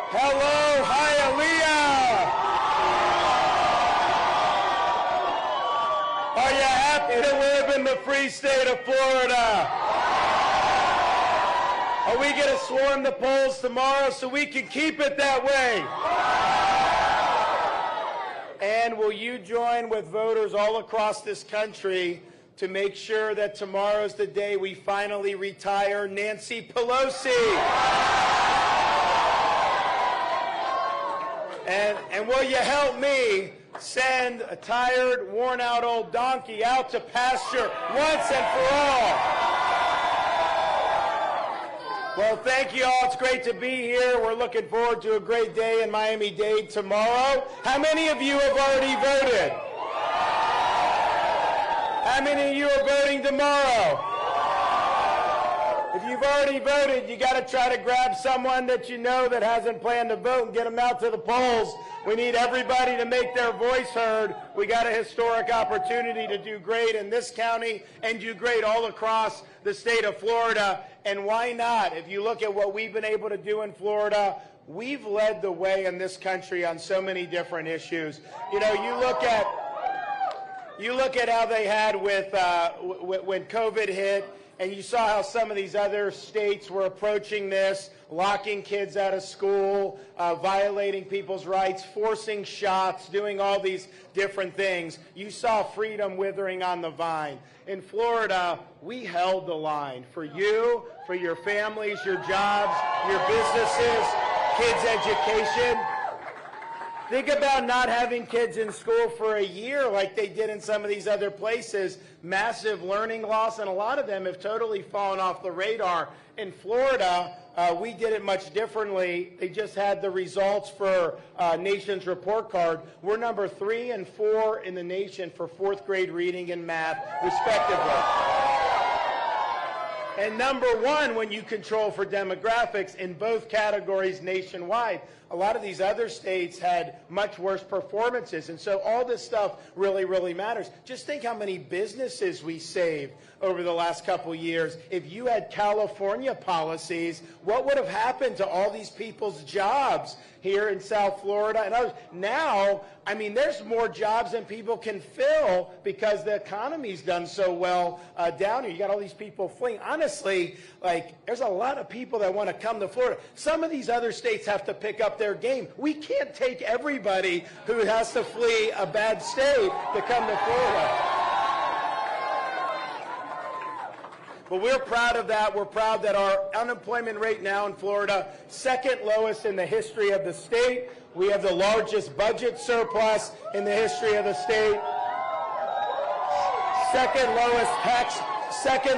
Hello, Hialeah! Are you happy to live in the free state of Florida? Are we going to swarm the polls tomorrow so we can keep it that way? And will you join with voters all across this country to make sure that tomorrow's the day we finally retire Nancy Pelosi? And will you help me send a tired, worn-out old donkey out to pasture once and for all? Well, thank you all. It's great to be here. We're looking forward to a great day in Miami-Dade tomorrow. How many of you have already voted? How many of you are voting tomorrow? If you've already voted, you got to try to grab someone that you know that hasn't planned to vote and get them out to the polls. We need everybody to make their voice heard. We got a historic opportunity to do great in this county and do great all across the state of Florida. And why not? If you look at what we've been able to do in Florida, we've led the way in this country on so many different issues. You know, you look at how they had with when COVID hit, and you saw how some of these other states were approaching this, locking kids out of school, violating people's rights, forcing shots, doing all these different things. You saw freedom withering on the vine. In Florida, we held the line for you, for your families, your jobs, your businesses, kids' education. Think about not having kids in school for a year like they did in some of these other places. Massive learning loss, and a lot of them have totally fallen off the radar. In Florida, we did it much differently. They just had the results for Nation's Report Card. We're number 3 and 4 in the nation for 4th grade reading and math, respectively. And number 1 when you control for demographics in both categories nationwide. A lot of these other states had much worse performances. And so all this stuff really, really matters. Just think how many businesses we saved over the last couple years. If you had California policies, what would have happened to all these people's jobs here in South Florida and others? Now, I mean, there's more jobs than people can fill because the economy's done so well down here. You got all these people fleeing. Honestly, like, there's a lot of people that want to come to Florida. Some of these other states have to pick up their game. We can't take everybody who has to flee a bad state to come to Florida. But we're proud of that. We're proud that our unemployment rate now in Florida, 2nd lowest in the history of the state. We have the largest budget surplus in the history of the state. Second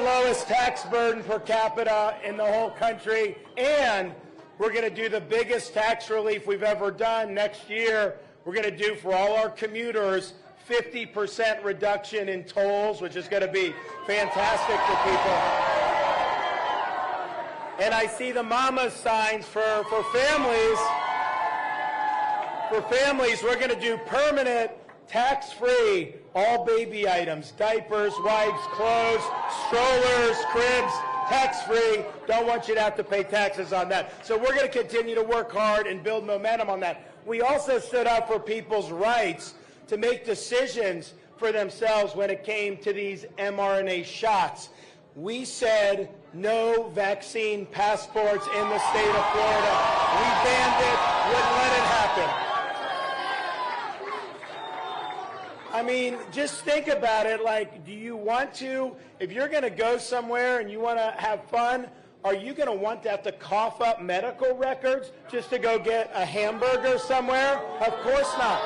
lowest tax burden per capita in the whole country. And we're going to do the biggest tax relief we've ever done next year. We're going to do for all our commuters 50% reduction in tolls, which is going to be fantastic for people. And I see the mama signs for families. For families, we're going to do permanent, tax-free, all baby items, diapers, wipes, clothes, strollers, cribs, tax-free. Don't want you to have to pay taxes on that. So we're going to continue to work hard and build momentum on that. We also stood up for people's rights to make decisions for themselves when it came to these mRNA shots. We said no vaccine passports in the state of Florida. We banned it, wouldn't let it happen. I mean, just think about it. Like, do you want to, if you're going to go somewhere and you want to have fun, are you going to want to have to cough up medical records just to go get a hamburger somewhere? Of course not.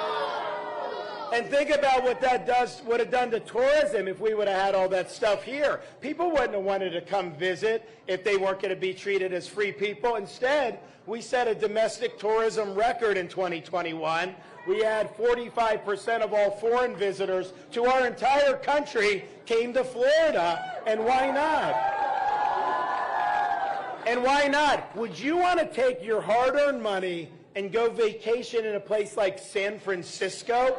And think about what that would have done to tourism if we would have had all that stuff here. People wouldn't have wanted to come visit if they weren't going to be treated as free people. Instead, we set a domestic tourism record in 2021. We had 45% of all foreign visitors to our entire country came to Florida. And why not? And why not? Would you want to take your hard-earned money and go vacation in a place like San Francisco,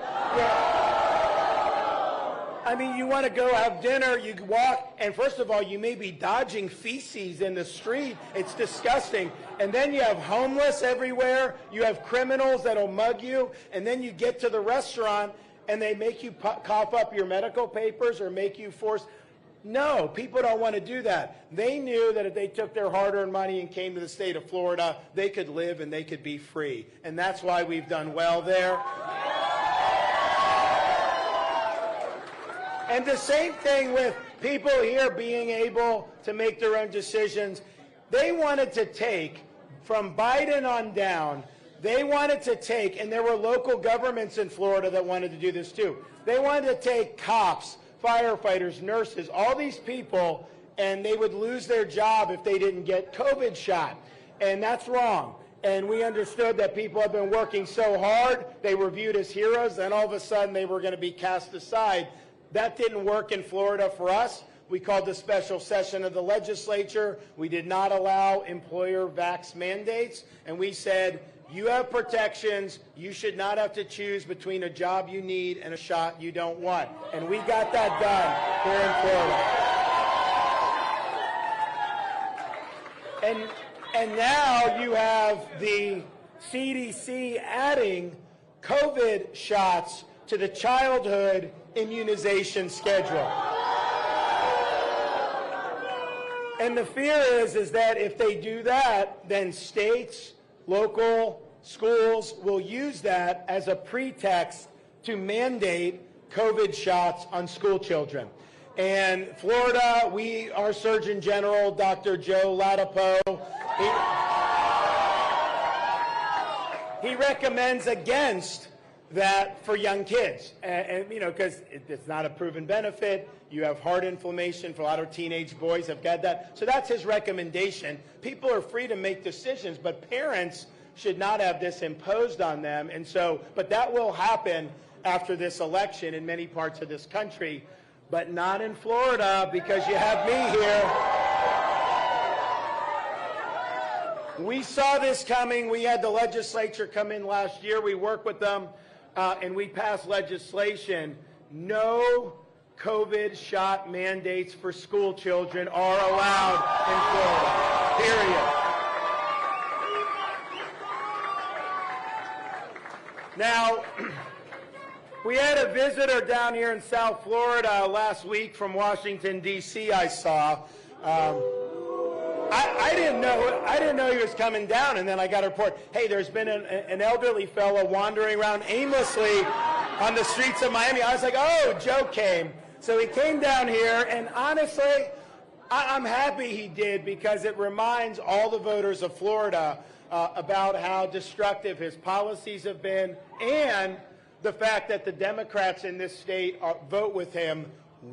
I mean, you want to go have dinner, you walk, and first of all, you may be dodging feces in the street. It's disgusting. And then you have homeless everywhere. You have criminals that'll mug you. And then you get to the restaurant, and they make you cough up your medical papers or make you force. No, people don't want to do that. They knew that if they took their hard-earned money and came to the state of Florida, they could live and they could be free. And that's why we've done well there. And the same thing with people here being able to make their own decisions. They wanted to take, from Biden on down, they wanted to take, and there were local governments in Florida that wanted to do this too. They wanted to take cops, firefighters, nurses, all these people, and they would lose their job if they didn't get COVID shot. And that's wrong. And we understood that people have been working so hard, they were viewed as heroes, and all of a sudden they were going to be cast aside. That didn't work in Florida for us. We called a special session of the legislature. We did not allow employer vax mandates. And we said, you have protections. You should not have to choose between a job you need and a shot you don't want. And we got that done here in Florida. And now you have the CDC adding COVID shots to the childhood immunization schedule. And the fear is that if they do that, then states, local schools will use that as a pretext to mandate COVID shots on school children. And Florida, our Surgeon General, Dr. Joe Ladapo, he recommends against that for young kids, and you know, because it's not a proven benefit. You have heart inflammation for a lot of teenage boys have got that. So that's his recommendation. People are free to make decisions, but parents should not have this imposed on them. And so, but that will happen after this election in many parts of this country, but not in Florida because you have me here. We saw this coming. We had the legislature come in last year. We worked with them. And we passed legislation. No COVID shot mandates for school children are allowed in Florida, period. Now, we had a visitor down here in South Florida last week from Washington, D.C., I saw. I didn't know he was coming down, and then I got a report, hey, there's been an elderly fellow wandering around aimlessly on the streets of Miami. I was like, oh, Joe came. So he came down here, and honestly, I'm happy he did because it reminds all the voters of Florida about how destructive his policies have been and the fact that the Democrats in this state vote with him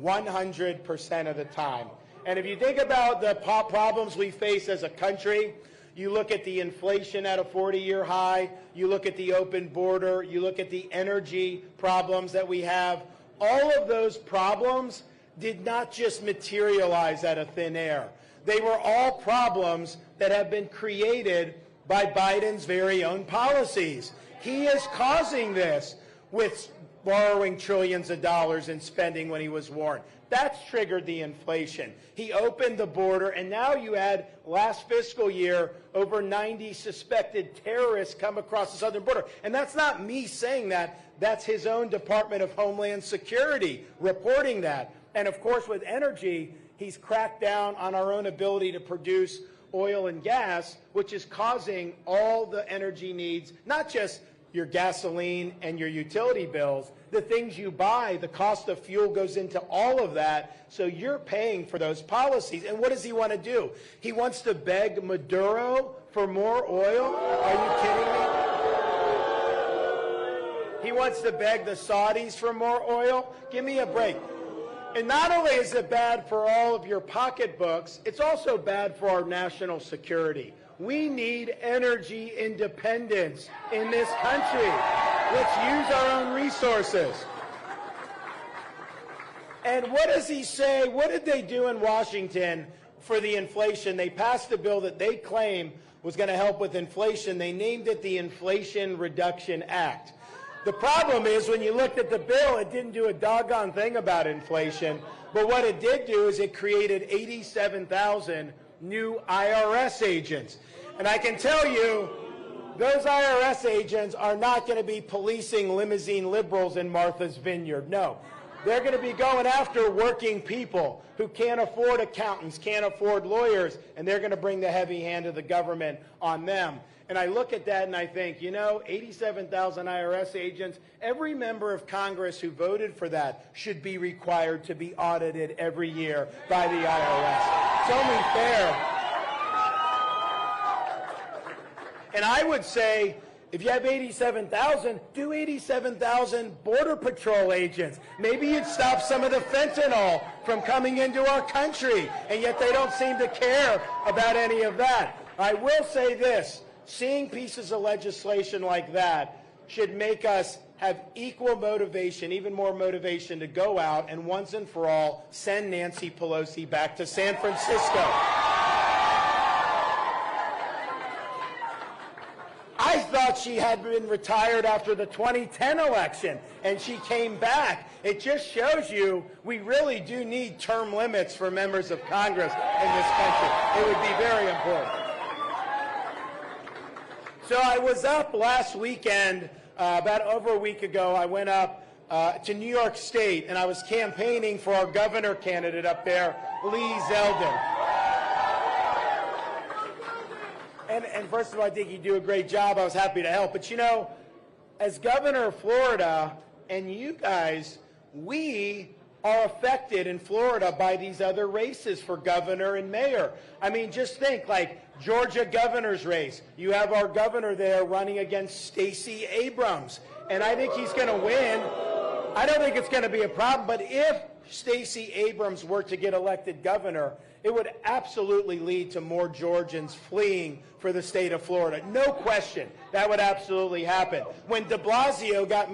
100% of the time. And if you think about the problems we face as a country, you look at the inflation at a 40-year high, you look at the open border, you look at the energy problems that we have, all of those problems did not just materialize out of thin air. They were all problems that have been created by Biden's very own policies. He is causing this with borrowing trillions of dollars and spending when he was warned. That's triggered the inflation. He opened the border, and now you had last fiscal year over 90 suspected terrorists come across the southern border. And that's not me saying that. That's his own Department of Homeland Security reporting that. And of course, with energy, he's cracked down on our own ability to produce oil and gas, which is causing all the energy needs, not just your gasoline and your utility bills, the things you buy, the cost of fuel goes into all of that, so you're paying for those policies. And what does he want to do? He wants to beg Maduro for more oil? Are you kidding me? He wants to beg the Saudis for more oil? Give me a break. And not only is it bad for all of your pocketbooks, it's also bad for our national security. We need energy independence in this country. Let's use our own resources. And what does he say? What did they do in Washington for the inflation? They passed a bill that they claim was going to help with inflation. They named it the Inflation Reduction Act. The problem is when you looked at the bill, it didn't do a doggone thing about inflation. But what it did do is it created 87,000 new IRS agents. And I can tell you, those IRS agents are not going to be policing limousine liberals in Martha's Vineyard. No. They're going to be going after working people who can't afford accountants, can't afford lawyers, and they're going to bring the heavy hand of the government on them. And I look at that and I think, you know, 87,000 IRS agents, every member of Congress who voted for that should be required to be audited every year by the IRS. It's only fair. And I would say, if you have 87,000, do 87,000 Border Patrol agents. Maybe you'd stop some of the fentanyl from coming into our country, and yet they don't seem to care about any of that. I will say this, seeing pieces of legislation like that should make us have equal motivation, even more motivation to go out and once and for all send Nancy Pelosi back to San Francisco. I thought she had been retired after the 2010 election, and she came back. It just shows you we really do need term limits for members of Congress in this country. It would be very important. So I was up last weekend, about over a week ago. I went up to New York State, and I was campaigning for our governor candidate up there, Lee Zeldin. And first of all, I think you do a great job. I was happy to help. But, you know, as governor of Florida, and you guys, we are affected in Florida by these other races for governor and mayor. I mean, just think, like Georgia governor's race. You have our governor there running against Stacey Abrams. And I think he's going to win. I don't think it's going to be a problem. But if Stacey Abrams were to get elected governor, it would absolutely lead to more Georgians fleeing for the state of Florida. No question. That would absolutely happen. When de Blasio got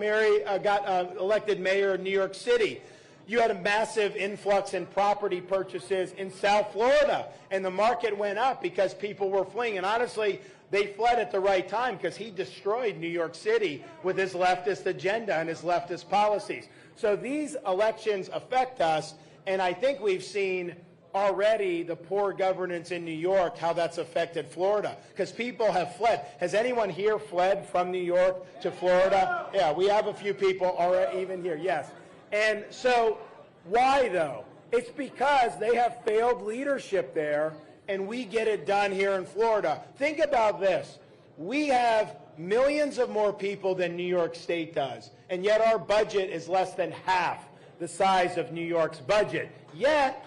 elected mayor of New York City, you had a massive influx in property purchases in South Florida, and the market went up because people were fleeing. And honestly, they fled at the right time because he destroyed New York City with his leftist agenda and his leftist policies. So these elections affect us, and I think we've seen already the poor governance in New York, how that's affected Florida, because people have fled. Has anyone here fled from New York to Florida? Yeah, we have a few people already even here, yes. And so why, though? It's because they have failed leadership there, and we get it done here in Florida. Think about this. We have millions of more people than New York State does, and yet our budget is less than half the size of New York's budget. Yet,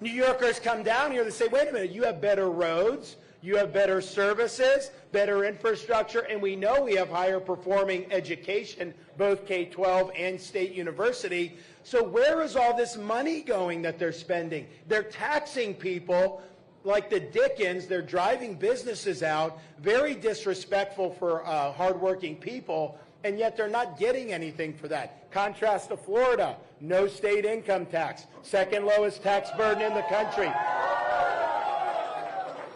New Yorkers come down here and say, wait a minute, you have better roads, you have better services, better infrastructure, and we know we have higher performing education, both K-12 and state university. So where is all this money going that they're spending? They're taxing people like the Dickens. They're driving businesses out, very disrespectful for hardworking people, and yet they're not getting anything for that. Contrast to Florida, no state income tax, second lowest tax burden in the country,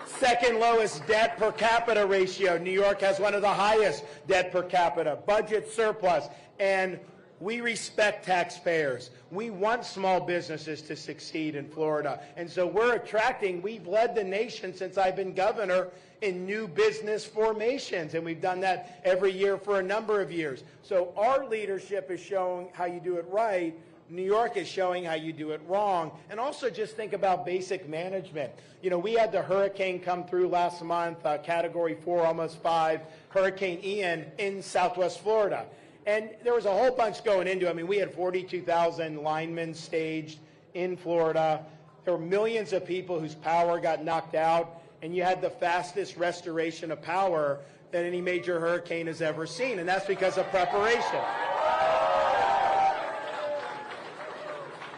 second lowest debt per capita ratio. New York has one of the highest debt per capita, budget surplus, and we respect taxpayers. We want small businesses to succeed in Florida. And so we've led the nation since I've been governor in new business formations. And we've done that every year for a number of years. So our leadership is showing how you do it right. New York is showing how you do it wrong. And also just think about basic management. You know, we had the hurricane come through last month, Category 4, almost 5, Hurricane Ian in Southwest Florida. And there was a whole bunch going into it. I mean, we had 42,000 linemen staged in Florida. There were millions of people whose power got knocked out. And you had the fastest restoration of power that any major hurricane has ever seen. And that's because of preparation.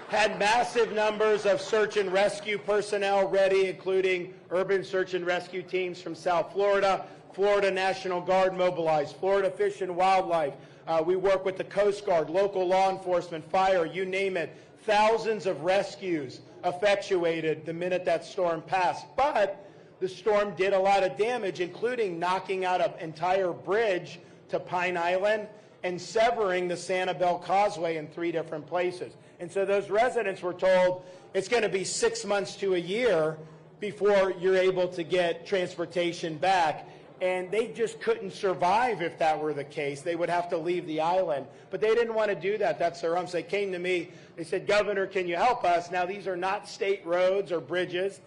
Had massive numbers of search and rescue personnel ready, including urban search and rescue teams from South Florida, Florida National Guard mobilized, Florida Fish and Wildlife. We work with the Coast Guard, local law enforcement, fire, you name it. Thousands of rescues effectuated the minute that storm passed. But the storm did a lot of damage, including knocking out an entire bridge to Pine Island and severing the Sanibel Causeway in 3 different places. And so those residents were told it's going to be 6 months to a year before you're able to get transportation back. And they just couldn't survive if that were the case. They would have to leave the island. But they didn't want to do that. That's their own. So they came to me. They said, Governor, can you help us? Now, these are not state roads or bridges.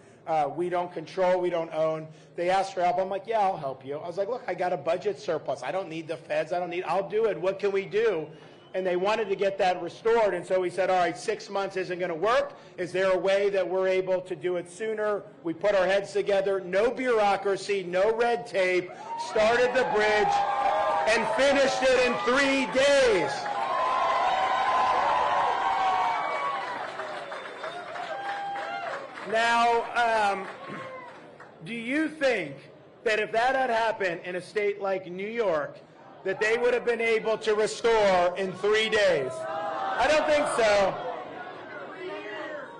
We don't control. We don't own. They asked for help. I'm like, yeah, I'll help you. I was like, look, I got a budget surplus. I don't need the feds. I'll do it. What can we do? And they wanted to get that restored. And so we said, all right, 6 months isn't going to work. Is there a way that we're able to do it sooner? We put our heads together. No bureaucracy, no red tape. Started the bridge and finished it in 3 days. Now, do you think that if that had happened in a state like New York, that they would have been able to restore in 3 days? I don't think so.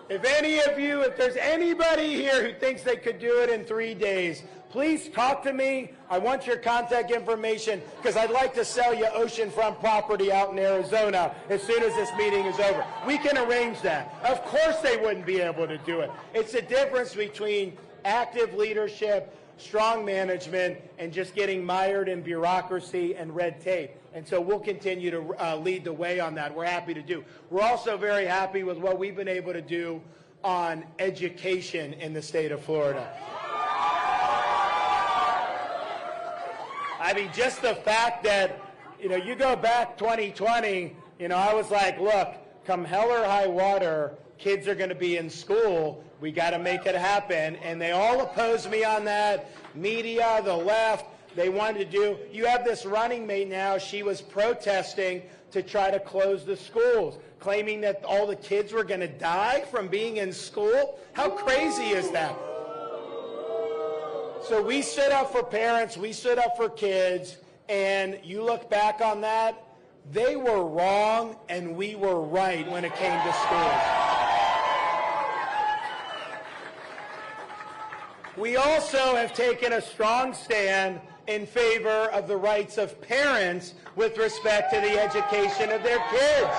If any of you, if there's anybody here who thinks they could do it in 3 days, please talk to me. I want your contact information because I'd like to sell you oceanfront property out in Arizona as soon as this meeting is over. We can arrange that. Of course they wouldn't be able to do it. It's the difference between active leadership, strong management, and just getting mired in bureaucracy and red tape. And so we'll continue to lead the way on that. We're happy to do. We're also very happy with what we've been able to do on education in the state of Florida. I mean, just the fact that, you go back 2020, I was like, look, come hell or high water, kids are going to be in school. We got to make it happen. And they all opposed me on that. Media, the left, they wanted to do. You have this running mate now. She was protesting to try to close the schools, claiming that all the kids were going to die from being in school. How crazy is that? So we stood up for parents. We stood up for kids. And you look back on that, they were wrong and we were right when it came to schools. We also have taken a strong stand in favor of the rights of parents with respect to the education of their kids.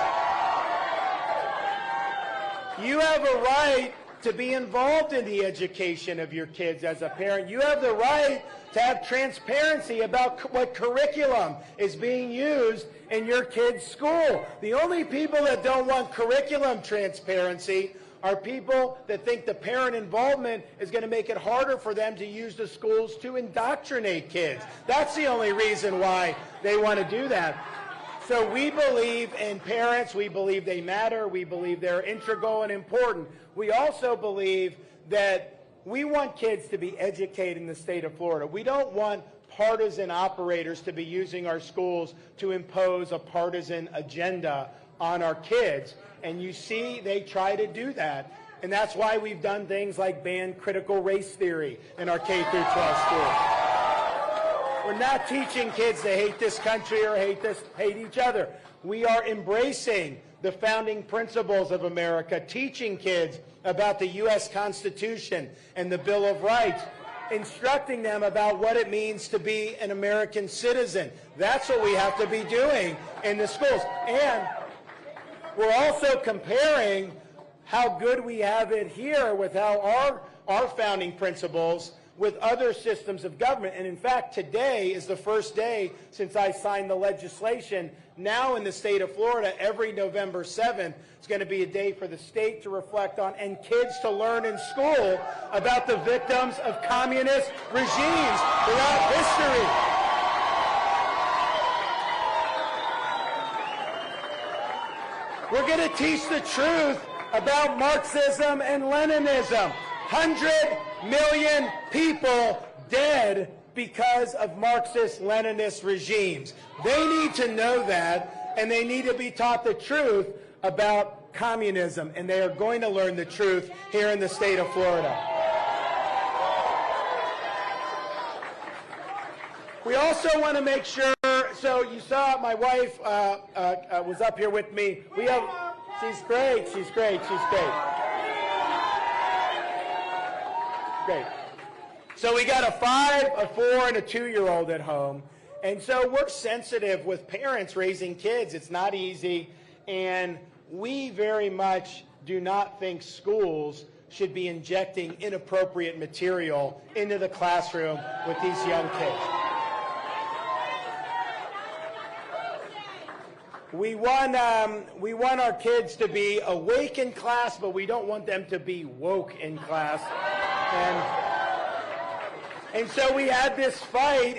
You have a right to be involved in the education of your kids as a parent. You have the right to have transparency about what curriculum is being used in your kid's school. The only people that don't want curriculum transparency are people that think the parent involvement is going to make it harder for them to use the schools to indoctrinate kids. That's the only reason why they want to do that. So we believe in parents. We believe they matter. We believe they're integral and important. We also believe that we want kids to be educated in the state of Florida. We don't want partisan operators to be using our schools to impose a partisan agenda on our kids. And you see, they try to do that. And that's why we've done things like ban critical race theory in our K through 12 schools. We're not teaching kids to hate this country or hate each other. We are embracing the founding principles of America, teaching kids about the U.S. Constitution and the Bill of Rights, instructing them about what it means to be an American citizen. That's what we have to be doing in the schools. And we're also comparing how good we have it here with how our founding principles with other systems of government. And in fact, today is the first day since I signed the legislation. Now in the state of Florida, every November 7th is going to be a day for the state to reflect on and kids to learn in school about the victims of communist regimes throughout history. We're going to teach the truth about Marxism and Leninism. 100 million people dead because of Marxist-Leninist regimes. They need to know that, and they need to be taught the truth about communism, and they are going to learn the truth here in the state of Florida. We also want to make sure, so you saw my wife was up here with me. She's great. Great. So we got a 5, a 4, and a 2-year-old at home. And so we're sensitive with parents raising kids. It's not easy. And we very much do not think schools should be injecting inappropriate material into the classroom with these young kids. We want our kids to be awake in class, but we don't want them to be woke in class. And so we had this fight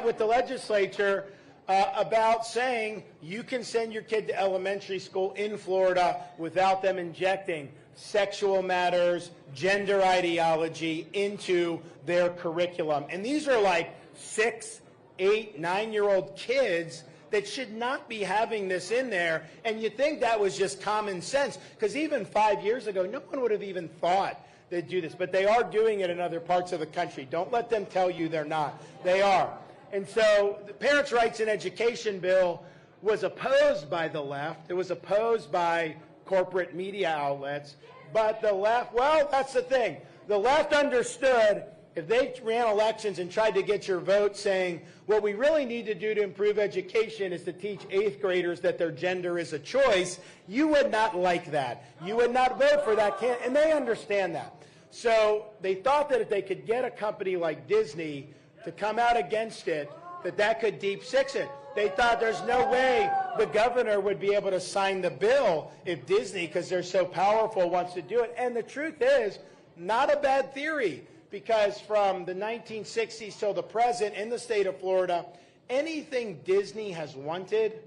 with the legislature about saying you can send your kid to elementary school in Florida without them injecting sexual matters, gender ideology into their curriculum. And these are like 6, 8, 9-year-old kids that should not be having this in there. And you'd think that was just common sense, because even 5 years ago, no one would have even thought they'd do this. But they are doing it in other parts of the country. Don't let them tell you they're not. They are. And so the Parents' Rights in Education bill was opposed by the left. It was opposed by corporate media outlets. But the left, well, that's the thing. The left understood if they ran elections and tried to get your vote saying, what we really need to do to improve education is to teach 8th graders that their gender is a choice, you would not like that. You would not vote for that. And they understand that. So they thought that if they could get a company like Disney to come out against it, that could deep six it. They thought there's no way the governor would be able to sign the bill if Disney, because they're so powerful, wants to do it. And the truth is, not a bad theory, because from the 1960s till the present in the state of Florida, anything Disney has wanted,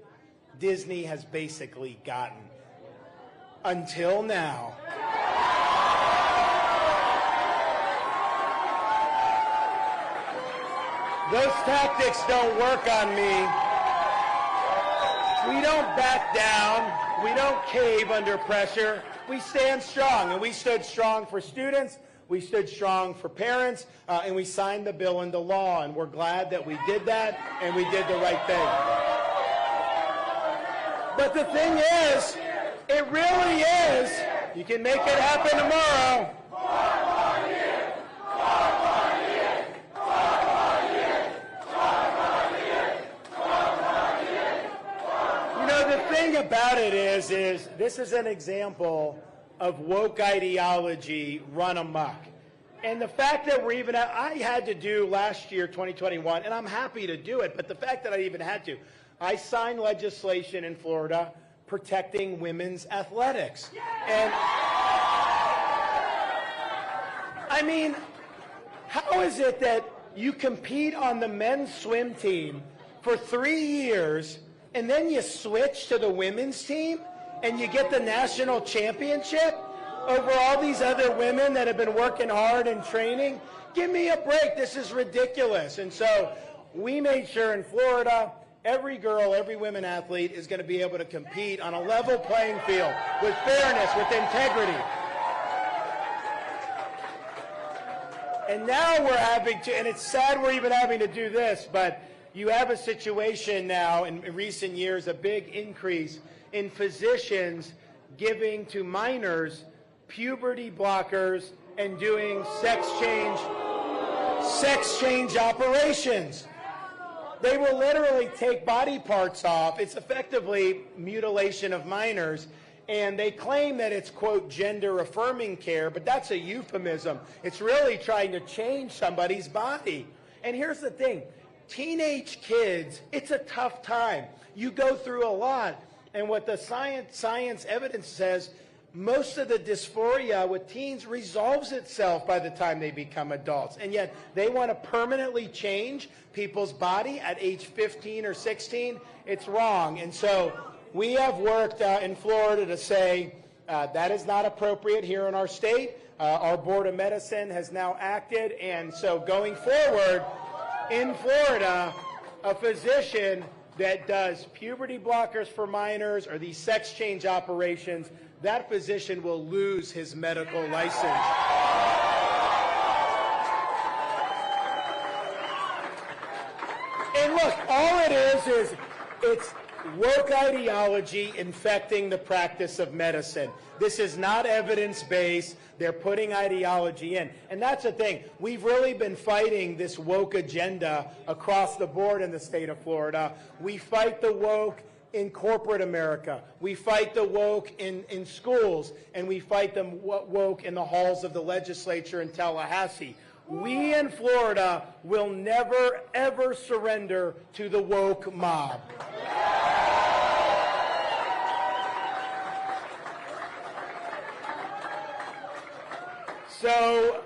Disney has basically gotten. Until now. Those tactics don't work on me. We don't back down. We don't cave under pressure. We stand strong, and we stood strong for students. We stood strong for parents, and we signed the bill into law, and we're glad that we did that, and we did the right thing. But the thing is, it really is, you can make it happen tomorrow. The thing about it is this is an example of woke ideology run amok. And the fact that we're even, I had to do last year, 2021, and I'm happy to do it, but the fact that I even had to, I signed legislation in Florida protecting women's athletics. And I mean, how is it that you compete on the men's swim team for 3 years and then you switch to the women's team and you get the national championship over all these other women that have been working hard and training? Give me a break. This is ridiculous. And so we made sure in Florida, every girl, every women athlete is going to be able to compete on a level playing field with fairness, with integrity. And now we're having to, and it's sad we're even having to do this, but you have a situation now in recent years, a big increase in physicians giving to minors puberty blockers and doing sex change operations. They will literally take body parts off. It's effectively mutilation of minors. And they claim that it's, quote, gender-affirming care, but that's a euphemism. It's really trying to change somebody's body. And here's the thing. Teenage kids, it's a tough time. You go through a lot. And what the science evidence says, most of the dysphoria with teens resolves itself by the time they become adults. And yet they want to permanently change people's body at age 15 or 16. It's wrong. And so we have worked in Florida to say that is not appropriate here in our state. Our Board of Medicine has now acted. And so going forward, in Florida, a physician that does puberty blockers for minors or these sex change operations, that physician will lose his medical license. And look, all it is it's woke ideology infecting the practice of medicine. This is not evidence-based. They're putting ideology in. And that's the thing. We've really been fighting this woke agenda across the board in the state of Florida. We fight the woke in corporate America. We fight the woke in schools, and we fight the woke in the halls of the legislature in Tallahassee. We in Florida will never, ever surrender to the woke mob. So,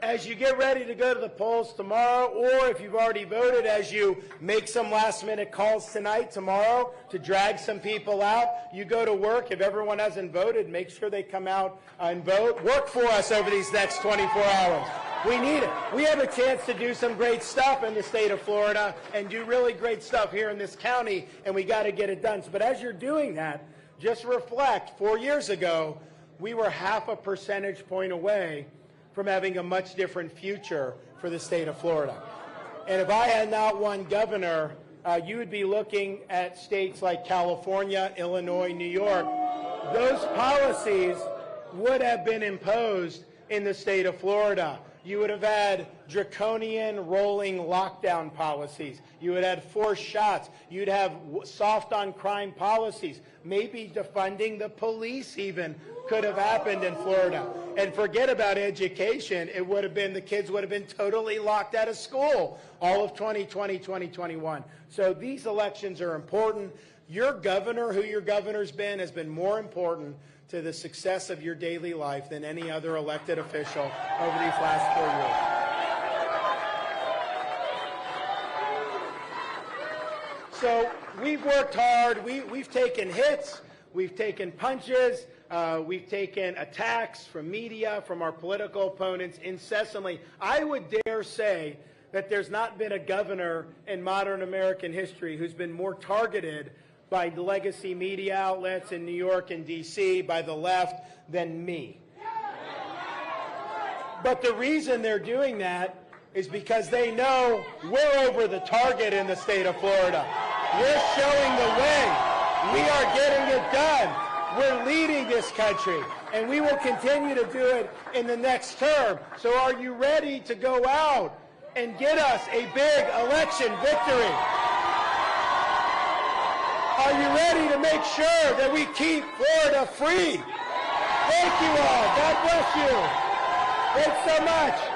as you get ready to go to the polls tomorrow, or if you've already voted, as you make some last-minute calls tonight, tomorrow, to drag some people out, you go to work. If everyone hasn't voted, make sure they come out and vote. Work for us over these next 24 hours. We need it. We have a chance to do some great stuff in the state of Florida and do really great stuff here in this county, and we got to get it done. But as you're doing that, just reflect, 4 years ago, we were half a percentage point away from having a much different future for the state of Florida. And if I had not won governor, you would be looking at states like California, Illinois, New York. Those policies would have been imposed in the state of Florida. You would have had draconian rolling lockdown policies. You would have forced shots. You'd have soft on crime policies. Maybe defunding the police even could have happened in Florida. And forget about education. It would have been, the kids would have been totally locked out of school all of 2020, 2021. So these elections are important. Your governor, who your governor's been, has been more important to the success of your daily life than any other elected official over these last 4 years. So we've worked hard. We've taken hits. We've taken punches. We've taken attacks from media, from our political opponents incessantly. I would dare say that there's not been a governor in modern American history who's been more targeted by legacy media outlets in New York and D.C., by the left, than me. But the reason they're doing that is because they know we're over the target in the state of Florida. We're showing the way. We are getting it done. We're leading this country, and we will continue to do it in the next term. So are you ready to go out and get us a big election victory? Are you ready to make sure that we keep Florida free? Thank you all. God bless you. Thanks so much.